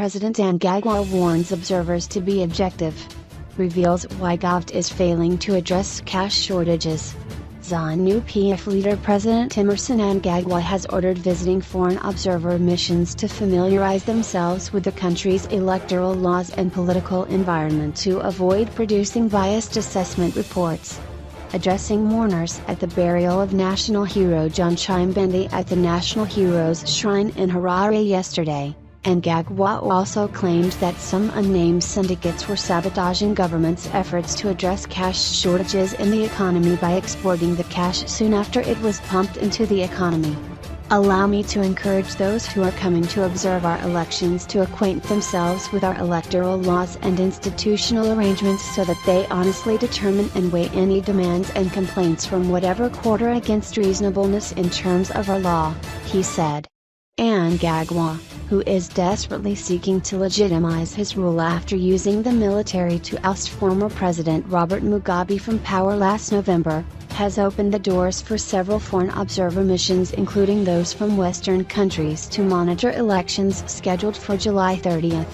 President Mnangagwa warns observers to be objective. Reveals why govt is failing to address cash shortages. ZANU PF leader President Emmerson Mnangagwa has ordered visiting foreign observer missions to familiarize themselves with the country's electoral laws and political environment to avoid producing biased assessment reports. Addressing mourners at the burial of national hero John Chimbende at the National Heroes Shrine in Harare yesterday, Mnangagwa also claimed that some unnamed syndicates were sabotaging government's efforts to address cash shortages in the economy by exporting the cash soon after it was pumped into the economy. Allow me to encourage those who are coming to observe our elections to acquaint themselves with our electoral laws and institutional arrangements so that they honestly determine and weigh any demands and complaints from whatever quarter against reasonableness in terms of our law, he said. Mnangagwa, who is desperately seeking to legitimize his rule after using the military to oust former President Robert Mugabe from power last November, has opened the doors for several foreign observer missions including those from Western countries to monitor elections scheduled for July 30th.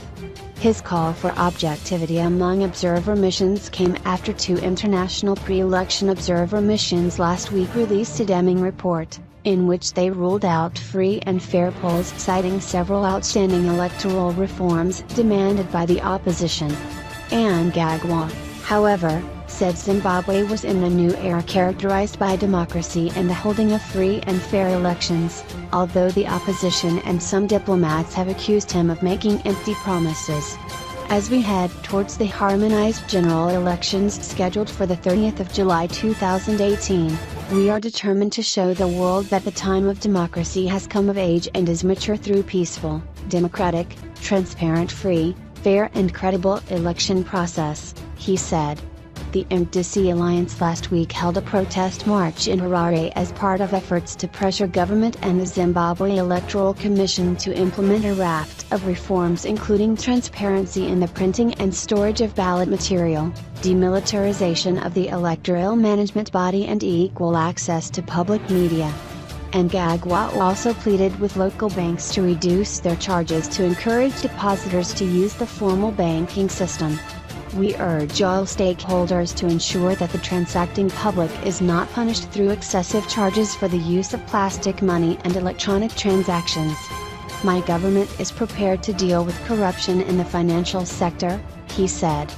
His call for objectivity among observer missions came after two international pre-election observer missions last week released a Deming report, in which they ruled out free and fair polls citing several outstanding electoral reforms demanded by the opposition. Mnangagwa, however, said Zimbabwe was in a new era characterized by democracy and the holding of free and fair elections, although the opposition and some diplomats have accused him of making empty promises. As we head towards the harmonized general elections scheduled for the 30th of July 2018, we are determined to show the world that the time of democracy has come of age and is mature through peaceful, democratic, transparent, free, fair and credible election process, he said. The MDC Alliance last week held a protest march in Harare as part of efforts to pressure government and the Zimbabwe Electoral Commission to implement a raft of reforms including transparency in the printing and storage of ballot material, demilitarization of the electoral management body and equal access to public media. Mnangagwa also pleaded with local banks to reduce their charges to encourage depositors to use the formal banking system. We urge all stakeholders to ensure that the transacting public is not punished through excessive charges for the use of plastic money and electronic transactions. My government is prepared to deal with corruption in the financial sector, he said.